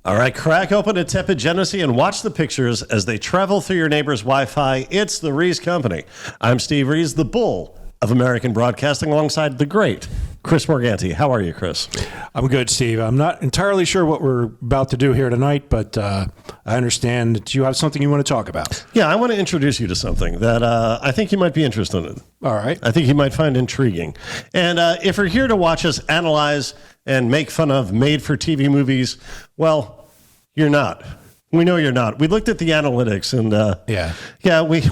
All right, crack open a tepid Genesee and watch the pictures as they travel through your neighbor's Wi-Fi. It's the Rees Company. I'm Steve Rees, the bull of American broadcasting, alongside the great Chris Morganti. How are you, Chris? I'm good, Steve. I'm not entirely sure what we're about to do here tonight, but I understand that you have something you want to talk about. Yeah, I want to introduce you to something that I think you might be interested in. All right. I think you might find intriguing. And if you're here to watch us analyze and make fun of made-for-TV movies, well, you're not. We know you're not. We looked at the analytics, and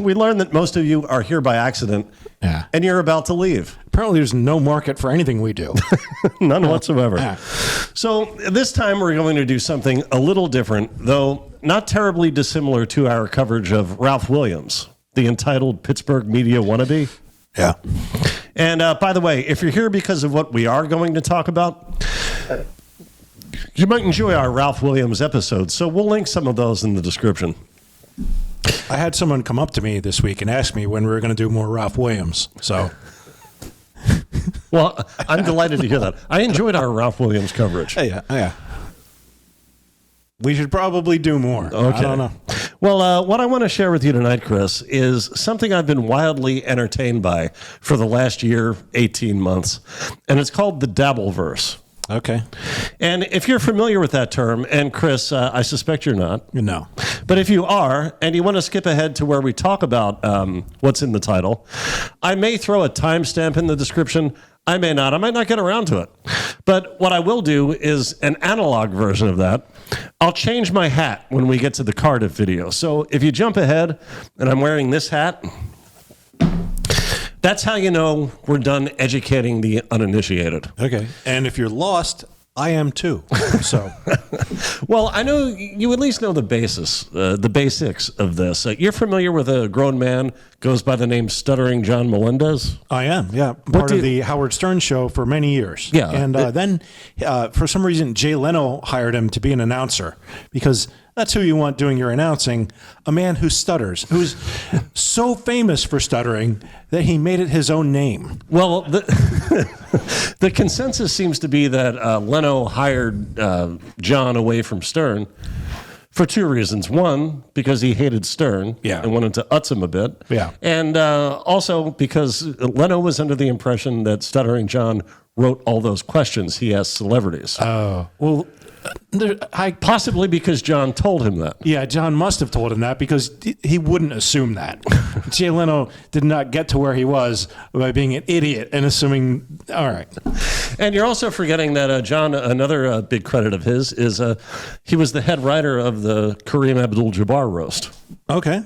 we learned that most of you are here by accident, and you're about to leave. Apparently, there's no market for anything we do. None whatsoever. Yeah. So this time we're going to do something a little different, though not terribly dissimilar to our coverage of Ralph Williams, the entitled Pittsburgh media wannabe. Yeah. And by the way, if you're here because of what we are going to talk about, you might enjoy our Ralph Williams episodes, so we'll link some of those in the description. I had someone come up to me this week and ask me when we were going to do more Ralph Williams. So, well, I'm delighted to hear that. I enjoyed our Ralph Williams coverage. Yeah. We should probably do more. Okay. I don't know. Well, what I want to share with you tonight, Chris, is something I've been wildly entertained by for the last year, 18 months, and it's called the Dabbleverse. Okay. And if you're familiar with that term, and Chris, I suspect you're not. No. But if you are, and you want to skip ahead to where we talk about what's in the title, I may throw a timestamp in the description. I may not. I might not get around to it. But what I will do is an analog version of that. I'll change my hat when we get to the Cardiff video. So if you jump ahead, and I'm wearing this hat, that's how you know we're done educating the uninitiated. Okay. And if you're lost, I am too. So, well, I know you at least know the basics of this. You're familiar with a grown man goes by the name Stuttering John Melendez? I am, yeah. Part of the Howard Stern show for many years. Yeah. And then, for some reason, Jay Leno hired him to be an announcer because that's who you want doing your announcing, a man who stutters, who's so famous for stuttering that he made it his own name. Well, the consensus seems to be that Leno hired John away from Stern for two reasons. One, because he hated Stern and wanted to utz him a bit. Yeah. And also because Leno was under the impression that Stuttering John wrote all those questions he asked celebrities. Oh. Well, possibly because John told him that. Yeah, John must have told him that because he wouldn't assume that. Jay Leno did not get to where he was by being an idiot and assuming, all right. And you're also forgetting that John, another big credit of his is he was the head writer of the Kareem Abdul-Jabbar roast. Okay.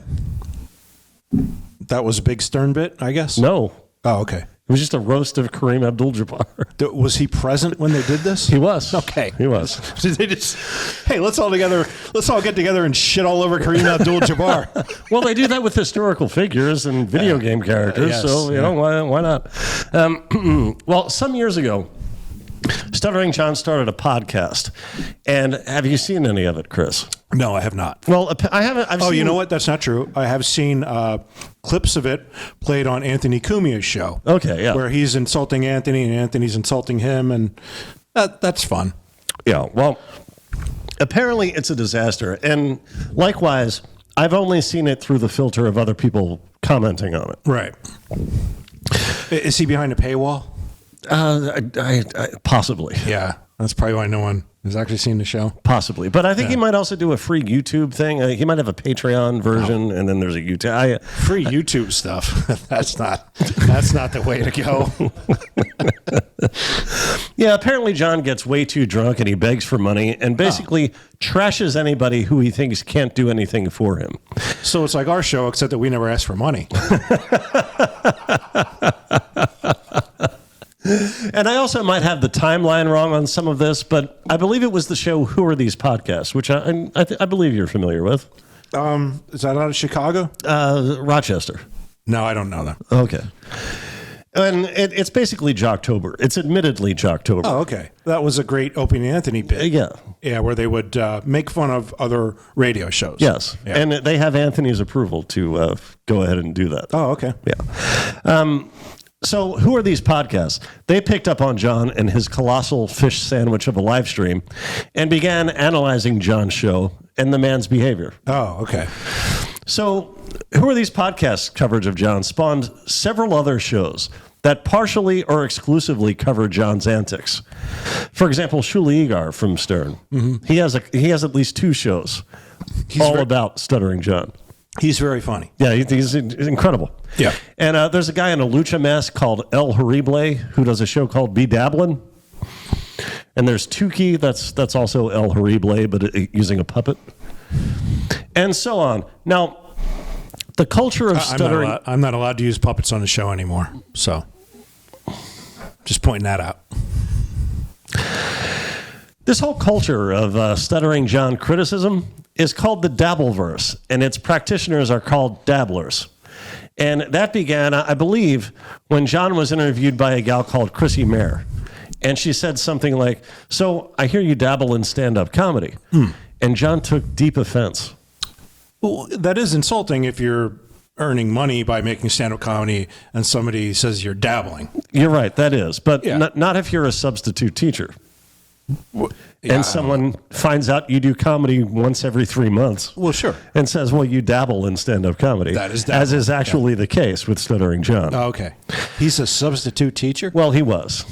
That was a big Stern bit, I guess? No. Oh, okay. It was just a roast of Kareem Abdul-Jabbar. Was he present when they did this? He was. Okay. He was. Did they just, hey, let's all get together and shit all over Kareem Abdul-Jabbar? Well, they do that with historical figures and video game characters, yes, so, you know, why not? Well, some years ago, Stuttering John started a podcast. And have you seen any of it, Chris? No, I have not. Well, I haven't. You know what? That's not true. I have seen clips of it played on Anthony Cumia's show. Okay, yeah. Where he's insulting Anthony and Anthony's insulting him, and that's fun. Yeah, well, apparently it's a disaster. And likewise, I've only seen it through the filter of other people commenting on it. Right. Is he behind a paywall? I possibly. Yeah, that's probably why no one has actually seen the show. Possibly, but I think he might also do a free YouTube thing. He might have a Patreon version, and then there's a YouTube. Free YouTube stuff. That's not the way to go. Yeah, apparently John gets way too drunk and he begs for money and basically trashes anybody who he thinks can't do anything for him. So it's like our show, except that we never ask for money. And I also might have the timeline wrong on some of this, but I believe it was the show Who Are These Podcasts, which I believe you're familiar with. Is that out of Chicago? Rochester. No, I don't know that. Okay. And it's basically Jocktober. It's admittedly Jocktober. Oh, okay. That was a great Opie and Anthony bit. Yeah. Yeah, where they would make fun of other radio shows. Yes. Yeah. And they have Anthony's approval to go ahead and do that. Oh, okay. Yeah. So who are these podcasts? They picked up on John and his colossal fish sandwich of a live stream and began analyzing John's show and the man's behavior. Oh, okay. So who are these podcasts coverage of John spawned several other shows that partially or exclusively cover John's antics. For example, Shuli Egar from Stern. Mm-hmm. He has at least 2 shows about Stuttering John. He's very funny. Yeah, he's incredible. Yeah. And there's a guy in a lucha mask called El Horrible who does a show called Be Dabblin'. And there's Tukey, that's also El Horrible, but using a puppet. And so on. Now, the culture of stuttering... I'm not allowed to use puppets on the show anymore, so just pointing that out. This whole culture of Stuttering John criticism is called the Dabbleverse, and its practitioners are called dabblers. And that began, I believe, when John was interviewed by a gal called Chrissy Mayer. And she said something like, "So I hear you dabble in stand-up comedy." And John took deep offense. Well, that is insulting if you're earning money by making stand-up comedy and somebody says you're dabbling. You're right, that is. But not if you're a substitute teacher. And someone finds out you do comedy once every 3 months. Well, sure. And says, well, you dabble in stand-up comedy. That is dabbling. As is actually the case with Stuttering John. Oh, okay. He's a substitute teacher? Well, he was.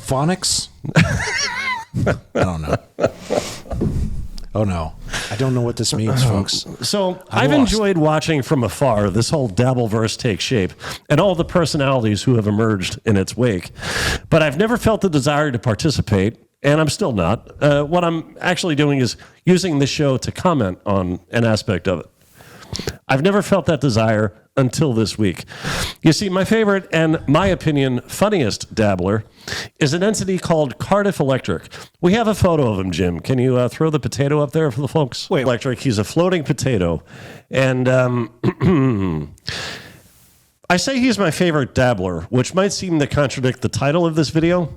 Phonics? I don't know. Oh, no. I don't know what this means, folks. So I've enjoyed watching from afar this whole Dabbleverse take shape and all the personalities who have emerged in its wake. But I've never felt the desire to participate, and I'm still not. What I'm actually doing is using this show to comment on an aspect of it. I've never felt that desire until this week. You see, my favorite and, my opinion, funniest dabbler is an entity called Cardiff Electric. We have a photo of him, Jim. Can you throw the potato up there for the folks? Wait. Electric. He's a floating potato. And I say he's my favorite dabbler, which might seem to contradict the title of this video.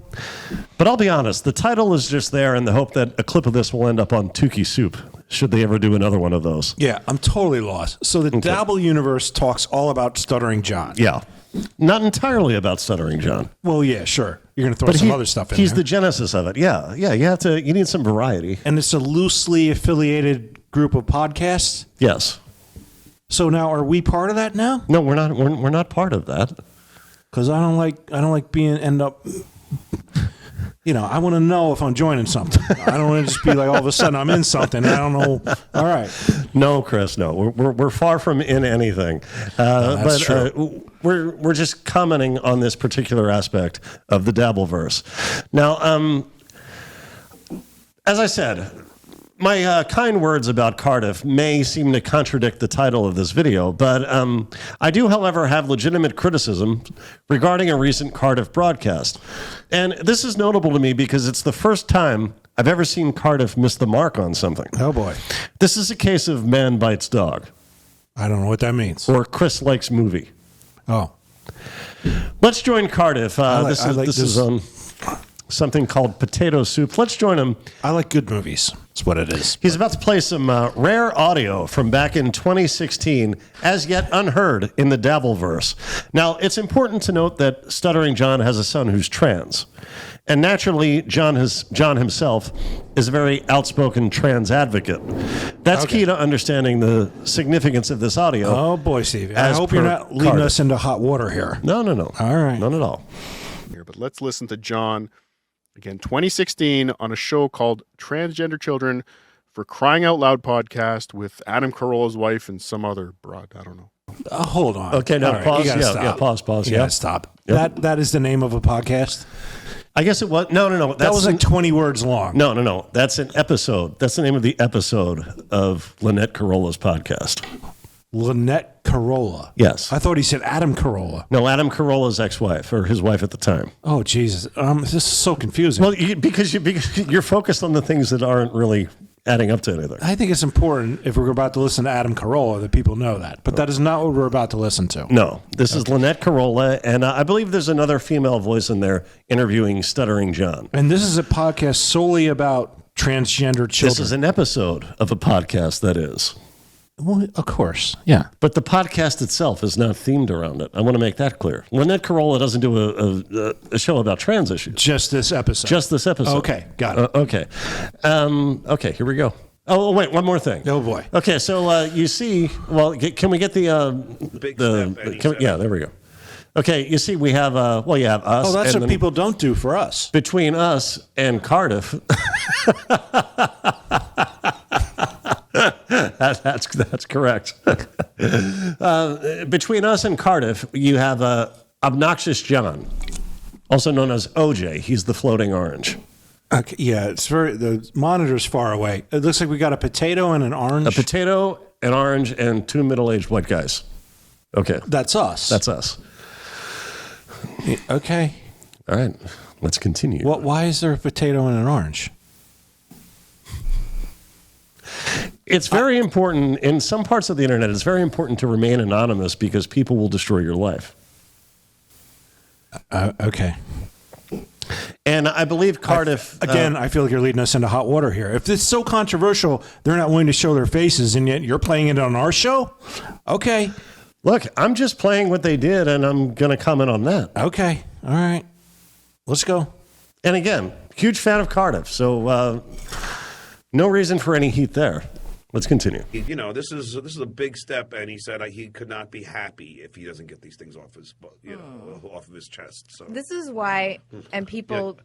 But I'll be honest, the title is just there in the hope that a clip of this will end up on Tukey Soup, should they ever do another one of those. Yeah, I'm totally lost. So the Dabble universe talks all about Stuttering John. Yeah. Not entirely about Stuttering John. Well, yeah, sure. You're going to throw some other stuff in He's there. the genesis of it. Yeah. You need some variety. And it's a loosely affiliated group of podcasts? Yes. So now, are we part of that now? No, we're not. We're not part of that. Because I don't like end up. I want to know if I'm joining something. I don't want to just be like all of a sudden I'm in something. I don't know. All right. No, Chris. No, we're far from in anything. That's true. We're just commenting on this particular aspect of the Dabbleverse. Now, as I said, my kind words about Cardiff may seem to contradict the title of this video, but I do, however, have legitimate criticism regarding a recent Cardiff broadcast. And this is notable to me because it's the first time I've ever seen Cardiff miss the mark on something. Oh, boy. This is a case of man bites dog. I don't know what that means. Or Chris likes movie. Oh. Let's join Cardiff. This is on something called Potato Soup. Let's join him. I like good movies. That's what it is. He's about to play some rare audio from back in 2016, as yet unheard in the Dabbleverse. Now, it's important to note that Stuttering John has a son who's trans. And naturally, John himself is a very outspoken trans advocate. That's key to understanding the significance of this audio. Oh, boy, Steve. I hope you're not leading us into hot water here. No. All right. None at all. But let's listen to John. Again, 2016 on a show called Transgender Children for Crying Out Loud podcast with Adam Carolla's wife and some other broad. I don't know. Hold on. Okay, now All right, pause. you gotta stop. Pause. You gotta stop. Yep. That is the name of a podcast? I guess it was. No. That was like 20 words long. No. That's an episode. That's the name of the episode of Lynette Carolla's podcast. Lynette Carolla. Yes. I thought he said Adam Carolla. No, Adam Carolla's ex-wife, or his wife at the time. Oh, Jesus. This is so confusing. Well, because you're focused on the things that aren't really adding up to anything. I think it's important, if we're about to listen to Adam Carolla, that people know that. But that is not what we're about to listen to. No. This is Lynette Carolla, and I believe there's another female voice in there interviewing Stuttering John. And this is a podcast solely about transgender children. This is an episode of a podcast that is. Well, of course. Yeah. But the podcast itself is not themed around it. I want to make that clear. Lynette Carolla doesn't do a show about trans issues. Just this episode. Just this episode. Okay, got it. Okay. Okay, here we go. Oh, wait, one more thing. Oh, boy. Okay, so you see, well, can we get the Big step, yeah, there we go. Okay, you see, we have, you have us. Oh, that's and what then people don't do for us. between us and Cardiff. That's correct. Between us and Cardiff, you have Obnoxious John, also known as OJ. He's the floating orange. Okay, yeah, the monitor's far away. It looks like we got a potato and an orange. A potato, an orange, and two middle-aged white guys. Okay. That's us. That's us. Okay. All right. Let's continue. Why is there a potato and an orange? It's very important in some parts of the internet. It's very important to remain anonymous because people will destroy your life. Okay. And I believe Cardiff I feel like you're leading us into hot water here. If it's so controversial, they're not willing to show their faces, and yet you're playing it on our show? Okay. Look, I'm just playing what they did, and I'm going to comment on that. Okay. All right. Let's go. And again, huge fan of Cardiff, so no reason for any heat there. Let's continue. You know, this is a big step, and he said he could not be happy if he doesn't get these things off his, off of his chest. So This is why, and people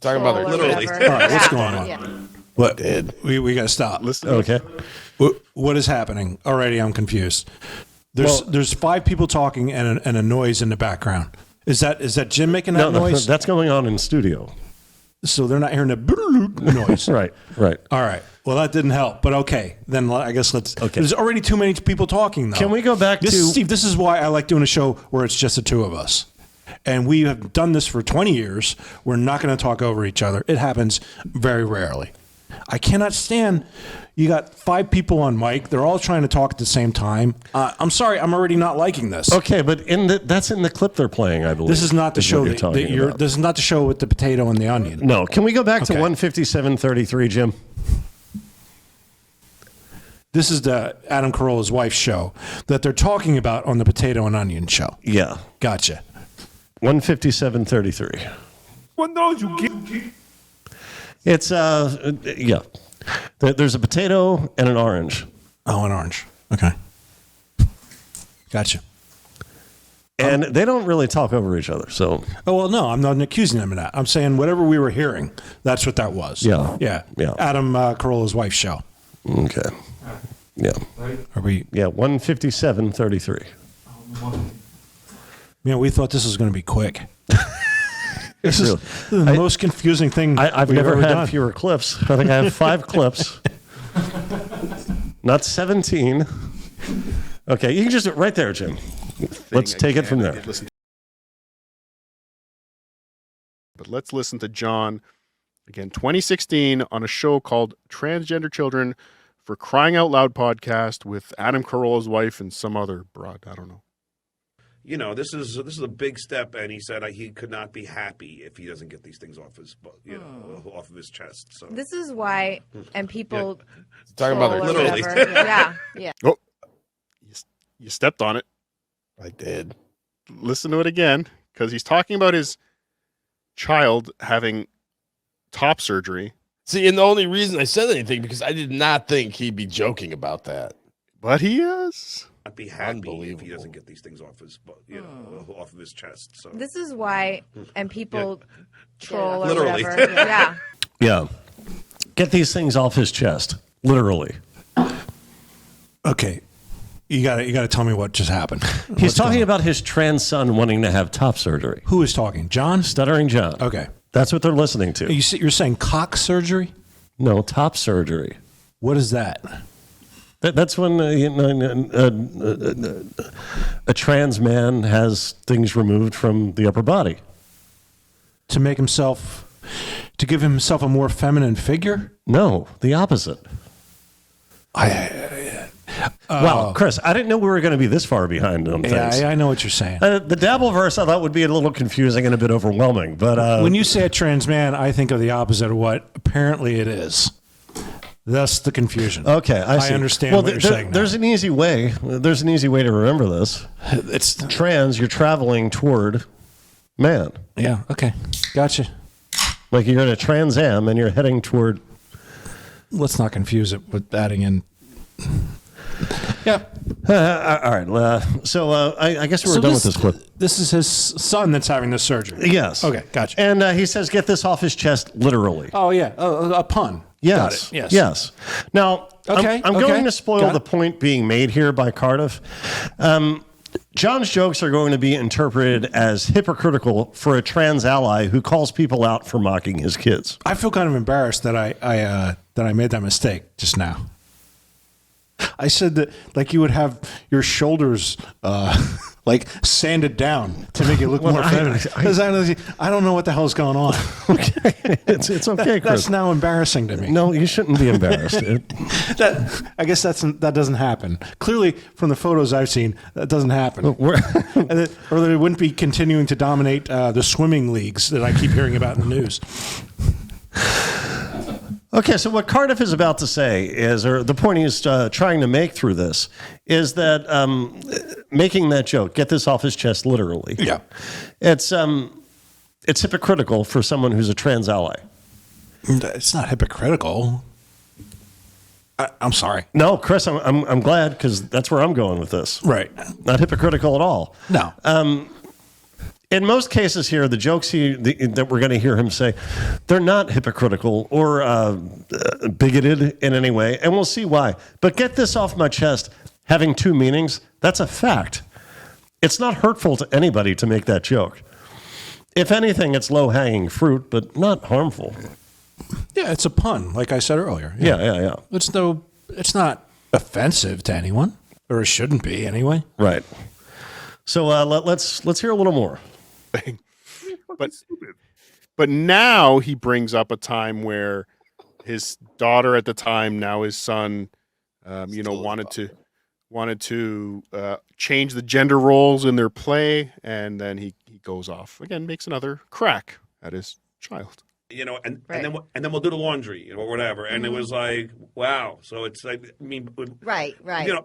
Talking about troll their or literally. whatever. All right, what's Yeah. going on? Yeah. What? We got to stop. Listen. Okay. What is happening? Already, I'm confused. There's 5 people talking and a noise in the background. Is that Jim making that noise? That's going on in studio. So they're not hearing the noise. Right. All right. Well, that didn't help, but okay. Then I guess let's. Okay. There's already too many people talking, though. Can we go back to Steve? This is why I like doing a show where it's just the two of us, and we have done this for 20 years. We're not going to talk over each other. It happens very rarely. I cannot stand. You got 5 people on mic. They're all trying to talk at the same time. I'm sorry. I'm already not liking this. Okay, but that's in the clip they're playing, I believe. This is not the show what that talking you're. about. This is not the show with the potato and the onion. No. Can we go back to Okay. 157.33, Jim? This is the Adam Carolla's wife's show that they're talking about on the Potato and Onion show. Yeah. Gotcha. 157.33. What knows you get? It's yeah. There's a potato and an orange. Oh, an orange. Okay. Gotcha. And they don't really talk over each other. So Oh, well, no, I'm not accusing them of that. I'm saying whatever we were hearing, that's what that was. Yeah. Yeah. Yeah. Adam Carolla's wife's show. okay. Yeah. Are we, Yeah, 157.33. we thought this was going to be quick. This is Really. the most confusing thing I've we've never ever had done. fewer clips. I think I have 5 clips. Not 17. Okay, you can just right there, Jim. Let's take it from there. But let's listen to John again, 2016, on a show called Transgender Children for Crying Out Loud podcast with Adam Carolla's wife and some other broad. I don't know. you know, this is a big step, and he said he could not be happy if he doesn't get these things off his, off of his chest. So This is why, and people Talking about troll their or literally. whatever. Yeah, yeah. Oh, you stepped on it. I did. Listen to it again, because he's talking about his child having top surgery, See, and the only reason I said anything because I did not think he'd be joking about that. but he is. not be happy if he Unbelievable. doesn't get these things off his, off of his chest. So This is why, and people troll or Literally. whatever. Yeah. Yeah. Get these things off his chest. Literally. Okay. You got to tell me what just happened. He's What's talking going on? about his trans son wanting to have top surgery. Who is talking? John? Stuttering John. Okay. That's what they're listening to. You're saying cock surgery? No, top surgery. What is that? That's when a trans man has things removed from the upper body. To give himself a more feminine figure? No, the opposite. Wow, Chris, I didn't know we were going to be this far behind on things. Yeah, I know what you're saying. The Dabbleverse I thought would be a little confusing and a bit overwhelming, but When you say a trans man, I think of the opposite of what apparently it is. Thus the confusion. Okay, I see. understand what you're saying now. There's an easy way. There's an easy way to remember this. It's Trans, you're traveling toward man. yeah. Okay, gotcha. Like you're in a Trans Am and you're heading toward. Let's not confuse it with adding in. Yeah. All right. So I guess we're done with this clip. This is his son that's having this surgery. Yes. Okay, gotcha. And he says, "Get this off his chest, literally." Oh yeah, a pun. Yes. Got it. Yes. Yes. Now, Okay, I'm okay. going to spoil Got the it. point being made here by Cardiff. John's jokes are going to be interpreted as hypocritical for a trans ally who calls people out for mocking his kids. I feel kind of embarrassed that I made that mistake just now. I said that like you would have your shoulders like sanded down to make it look more feminine. I don't know what the hell's going on. Okay. It's okay, Chris. That's now embarrassing to me. No, you shouldn't be embarrassed. I guess that doesn't happen. Clearly, from the photos I've seen, that doesn't happen. Or they wouldn't be continuing to dominate the swimming leagues that I keep hearing about in the news. Okay, so what Cardiff is about to say is, or the point he's trying to make through this, is that making that joke, get this off his chest literally. Yeah. It's hypocritical for someone who's a trans ally. It's not hypocritical. I'm sorry. No, Chris, I'm glad because that's where I'm going with this. Right. Not hypocritical at all. No. In most cases here, the jokes that we're going to hear him say, they're not hypocritical or bigoted in any way, and we'll see why. But get this off my chest, having two meanings, that's a fact. It's not hurtful to anybody to make that joke. If anything, it's low-hanging fruit, but not harmful. Yeah, it's a pun, like I said earlier. Yeah. It's not offensive to anyone, or it shouldn't be anyway. Right. So let's hear a little more. But now he brings up a time where his daughter at the time, now his son, wanted to change the gender roles in their play, and then he goes off again, makes another crack at his child. And then we'll do the laundry or whatever. And it was like, wow. So it's like, I mean, Right.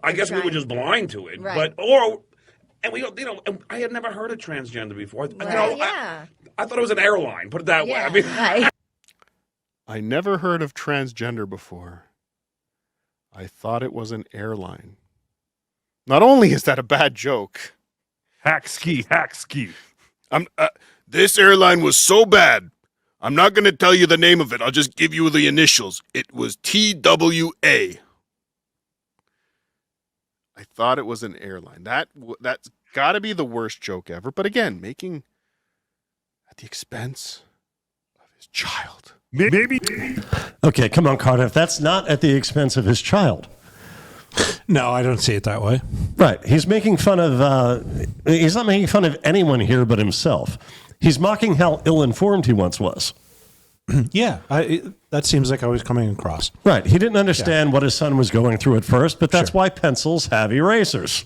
I guess we were just blind to it, Right. And we, and I had never heard of transgender before. Yeah. I thought it was an airline. Put it that way. I mean, Right. I never heard of transgender before. I thought it was an airline. Not only is that a bad joke. Hack ski. This airline was so bad. I'm not going to tell you the name of it. I'll just give you the initials. It was TWA. I thought it was an airline. That's got to be the worst joke ever. But again, making at the expense of his child. Maybe. Okay, come on, Cardiff. That's not at the expense of his child. No, I don't see it that way. Right. He's making fun of, he's not making fun of anyone here but himself. He's mocking how ill-informed he once was. Yeah, that seems like I was coming across. Right. He didn't understand what his son was going through at first, but that's why pencils have erasers.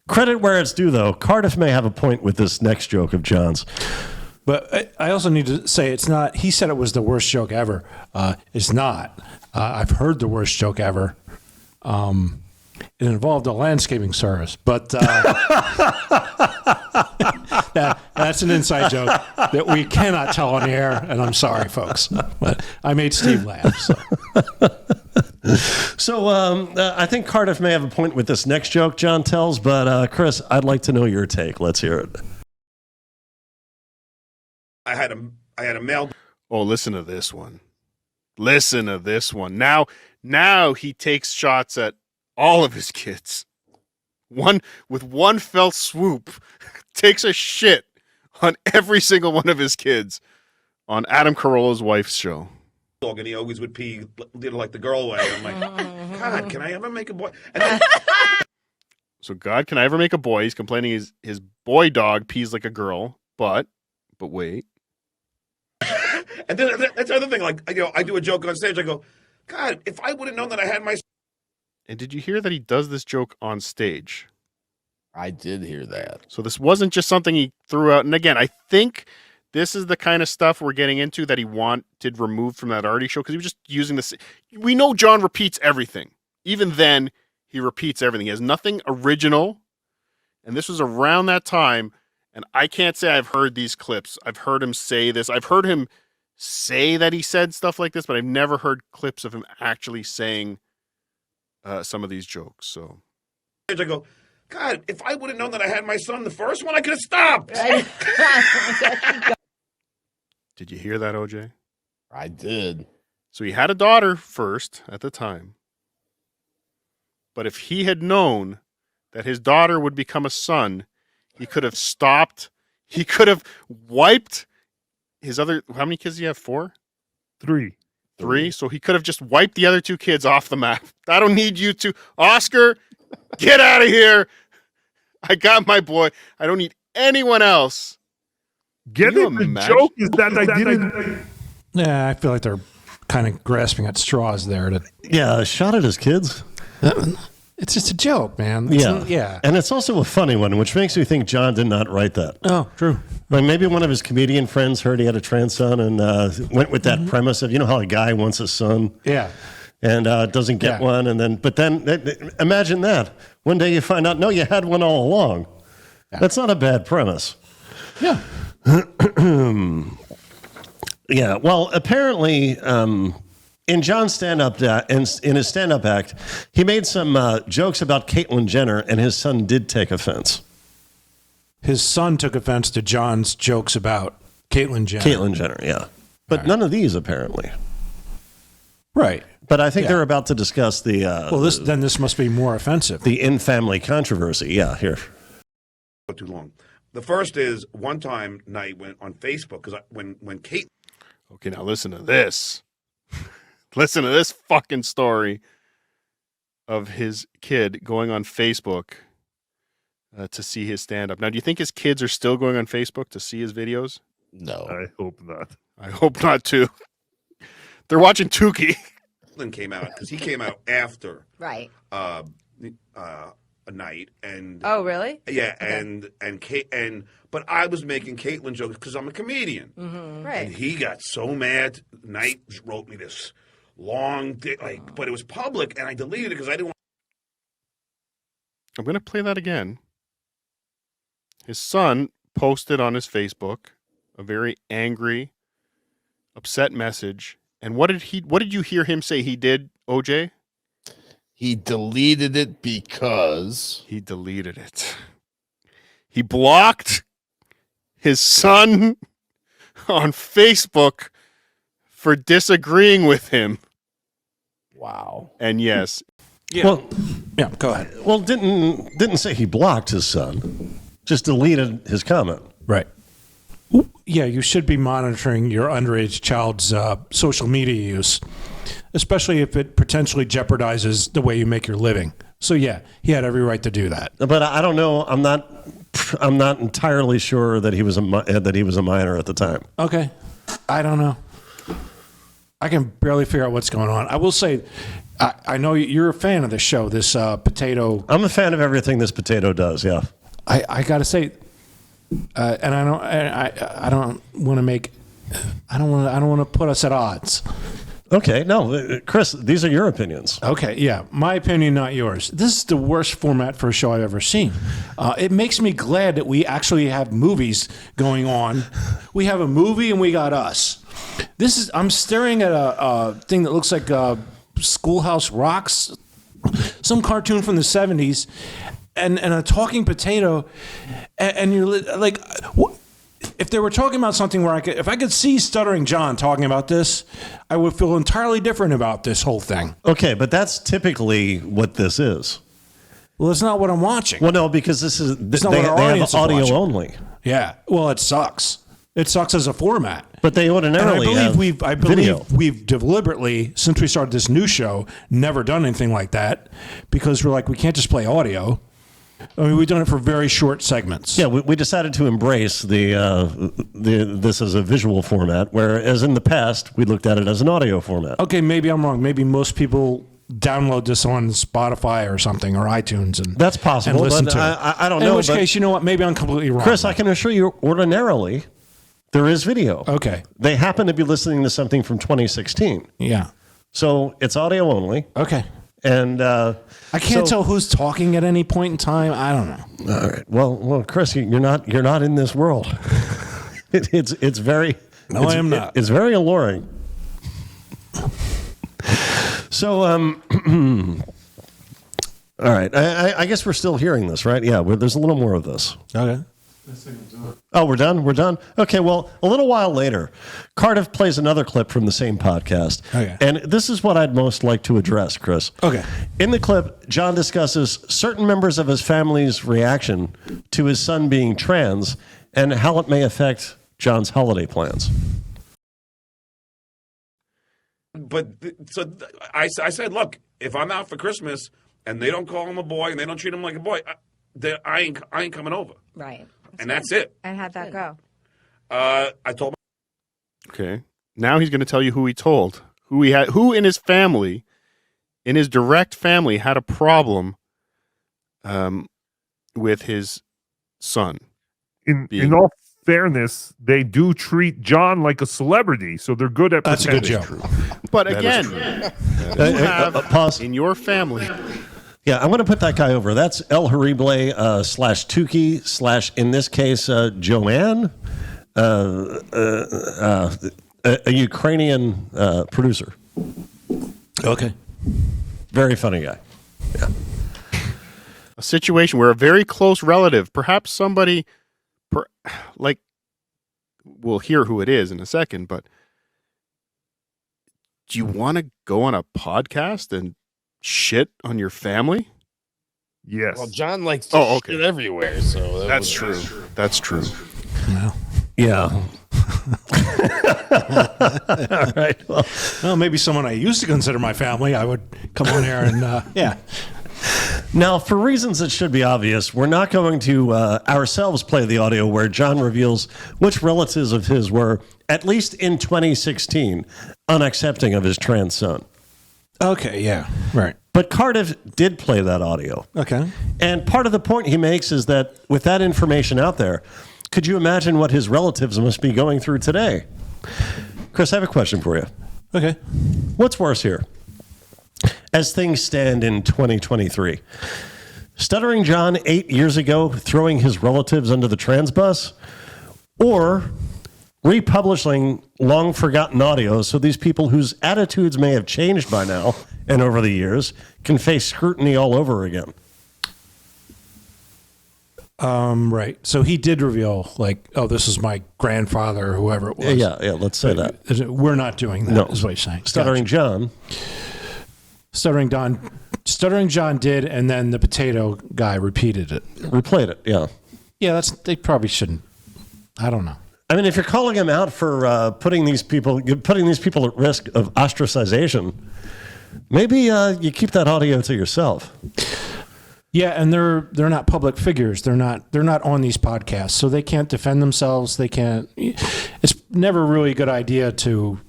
Credit where it's due, though. Cardiff may have a point with this next joke of John's. But I also need to say it's not. He said it was the worst joke ever. It's not. I've heard the worst joke ever. It involved a landscaping service, but that's an inside joke that we cannot tell on the air, and I'm sorry, folks. But I made Steve laugh. So I think Cardiff may have a point with this next joke John tells, but Chris, I'd like to know your take. Let's hear it. I had a mail. Oh, listen to this one. Listen to this one. Now he takes shots at all of his kids. With one fell swoop, takes a shit on every single one of his kids on Adam Carolla's wife's show. And he always would pee, like the girl way. I'm like, God, can I ever make a boy? And then, So God, can I ever make a boy? He's complaining his boy dog pees like a girl, but wait. and then that's the other thing. Like, I do a joke on stage. I go, God, if I would have known that I had my. And did you hear that he does this joke on stage? I did hear that. So this wasn't just something he threw out. And again, I think this is the kind of stuff we're getting into that he wanted removed from that Artie show because he was just using this. We know John repeats everything. Even then, he repeats everything. He has nothing original. And this was around that time. And I can't say I've heard these clips. I've heard him say this. I've heard him say that he said stuff like this, but I've never heard clips of him actually saying some of these jokes. So I go, God, if I would have known that I had my son the first one, I could have stopped. did you hear that, OJ? I did. So he had a daughter first at the time. But if he had known that his daughter would become a son, he could have stopped. He could have wiped his other. How many kids do you have? 4? 3. 3. So he could have just wiped the other 2 kids off the map. I don't need you to. Oscar, get out of here. I got my boy. I don't need anyone else. Get Can you it? The imagine? joke is that I didn't. Yeah, I feel like they're kind of grasping at straws there. Yeah, shot at his kids. It's just a joke, man. It's yeah. And it's also a funny one, which makes me think John did not write that. Oh, true. Like maybe one of his comedian friends heard he had a trans son and went with that premise of, how a guy wants a son Yeah. and doesn't get one. And then imagine that. One day you find out, no, you had one all along. Yeah. That's not a bad premise. Yeah. Yeah. Well, apparently, in John's stand-up, in his stand-up act, he made some jokes about Caitlyn Jenner, and his son did take offense. His son took offense to John's jokes about Caitlyn Jenner. Caitlyn Jenner, yeah. But none of these, apparently. Right. But I think they're about to discuss the... this must be more offensive. The in-family controversy. Yeah, here. Too long. The first is one time night went on Facebook because when Kate. Okay, now listen to this. Listen to this fucking story of his kid going on Facebook to see his stand-up. Now, do you think his kids are still going on Facebook to see his videos? No. I hope not. I hope not, too. They're watching Tukey. Came out because he came out after Right. a night and Oh, really? yeah Okay. and Kate but I was making Caitlyn jokes because I'm a comedian Right. and he got so mad. Knight wrote me this long but it was public and I deleted it because I didn't want. I'm going to play that again. His son posted on his Facebook a very angry, upset message. And what did you hear him say he did, OJ? He deleted it because He deleted it. He blocked his son on Facebook for disagreeing with him. wow. And yes, Well, Yeah, go ahead. well, didn't say he blocked his son. Just deleted his comment. Right. Yeah, you should be monitoring your underage child's social media use, especially if it potentially jeopardizes the way you make your living. So yeah, he had every right to do that. But I don't know. I'm not entirely sure that he was a minor at the time. Okay. I don't know. I can barely figure out what's going on. I will say, I know you're a fan of this show, this potato. I'm a fan of everything this potato does. Yeah. I got to say, and I don't want to make, I don't want to put us at odds. Okay. No, Chris, these are your opinions. Okay, yeah, my opinion, not yours. This is the worst format for a show I've ever seen. It makes me glad that we actually have movies going on. We have a movie and we got us. I'm staring at a thing that looks like Schoolhouse Rocks, some cartoon from the 70s, and a talking potato, and you're like, if they were talking about something where if I could see Stuttering John talking about this, I would feel entirely different about this whole thing. Okay, but that's typically what this is. Well, it's not what I'm watching. Well, no, because this is not they what our have audience is audio watching. only. Yeah. Well, it sucks. It sucks as a format. But they ordinarily And I believe video. we've deliberately, since we started this new show, never done anything like that because we're like, we can't just play audio. I mean, we've done it for very short segments. Yeah, we decided to embrace this as a visual format, whereas in the past we looked at it as an audio format. Okay, maybe I'm wrong. Maybe most people download this on Spotify or something or iTunes and That's possible, and listen but to it. I don't know. In which but case, you know what? Maybe I'm completely wrong. Chris, I can assure you, ordinarily, There is video. Okay. They happen to be listening to something from 2016. Yeah. So it's audio only. Okay. And I can't tell who's talking at any point in time. I don't know. All right. Well, Chris, you're not in this world. It's very. No, I am not. It's very alluring. So, all right. I guess we're still hearing this, right? Yeah. There's a little more of this. Okay. Oh, we're done? We're done? Okay, well, a little while later, Cardiff plays another clip from the same podcast. Okay. And this is what I'd most like to address, Chris. Okay. In the clip, John discusses certain members of his family's reaction to his son being trans and how it may affect John's holiday plans. But I said, look, if I'm out for Christmas and they don't call him a boy and they don't treat him like a boy, I ain't coming over. Right. And that's it. And how'd that go? I told Okay. Now he's going to tell you who he told. Who in his family, in his direct family, had a problem with his son. In all fairness, they do treat John like a celebrity, so they're good at That's a good pretending. joke. But That again, is true. you have Pause. in your family. Yeah, I'm going to put that guy over. That's El Horrible slash Tukey slash, in this case, Joanne, a Ukrainian producer. Okay. Very funny guy. Yeah. A situation where a very close relative, perhaps somebody, like, we'll hear who it is in a second, but do you want to go on a podcast and shit on your family? Yes. Well, John likes to Oh, okay. shit everywhere, so That's true. That's true. Well, Yeah. All right. well, maybe someone I used to consider my family, I would come on here and, yeah. Now, for reasons that should be obvious, we're not going to ourselves play the audio where John reveals which relatives of his were, at least in 2016, unaccepting of his trans son. Okay, yeah. Right. But Cardiff did play that audio. Okay. And part of the point he makes is that with that information out there, could you imagine what his relatives must be going through today? Chris, I have a question for you. Okay. What's worse here? As things stand in 2023, Stuttering John 8 years ago throwing his relatives under the trans bus, or republishing long forgotten audio so these people whose attitudes may have changed by now and over the years can face scrutiny all over again? Right. So he did reveal, like, oh, this is my grandfather or whoever it was. Yeah, let's say that. We're not doing that, No. is what you're saying. Stuttering John. Stuttering John did, and then the potato guy repeated it. Replayed it, yeah. Yeah, they probably shouldn't. I don't know. I mean, if you're calling him out for putting these people at risk of ostracization, maybe you keep that audio to yourself. Yeah, and they're not public figures. They're not on these podcasts, so they can't defend themselves. They can't. It's never really a good idea to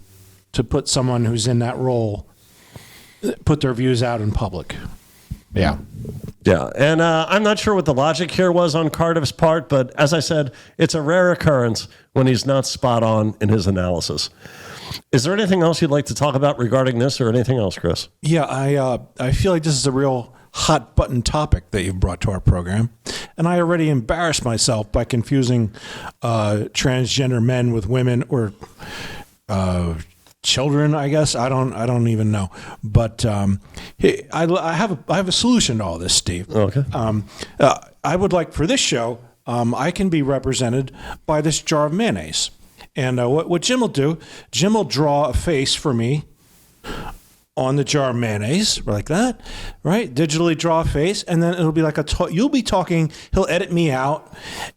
put someone who's in that role, put their views out in public. Yeah. Yeah, and I'm not sure what the logic here was on Cardiff's part, but as I said, it's a rare occurrence when he's not spot on in his analysis. Is there anything else you'd like to talk about regarding this, or anything else, Chris? Yeah, I feel like this is a real hot button topic that you've brought to our program, and I already embarrassed myself by confusing transgender men with women or children. I guess I don't even know, but hey, I have a solution to all this, Steve. Okay. I would like for this show, I can be represented by this jar of mayonnaise, and what Jim will do, Jim will draw a face for me on the jar of mayonnaise, like that, right? Digitally draw a face, and then it'll be like you'll be talking. He'll edit me out,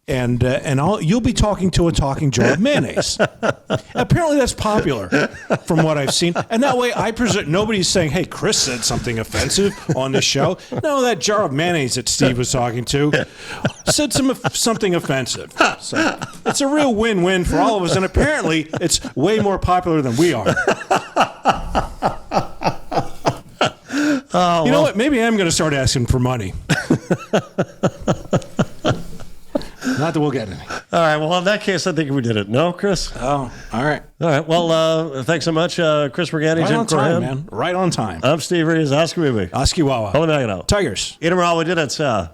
and you'll be talking to a talking jar of mayonnaise. Apparently, that's popular from what I've seen, and that way I presume nobody's saying, "Hey, Chris said something offensive on this show." No, that jar of mayonnaise that Steve was talking to said something offensive. So it's a real win-win for all of us, and apparently, it's way more popular than we are. You know what? Maybe I'm going to start asking for money. Not that we'll get any. All right. Well, in that case, I think we did it. No, Chris? Oh, all right. All right. Well, thanks so much, Chris Morgani, Right Jim on time, Corham. man. Right on time. I'm Steve Reeves. Ask me. Oskiwawa. Hold on. Tigers. Inom Rawa did it, sir.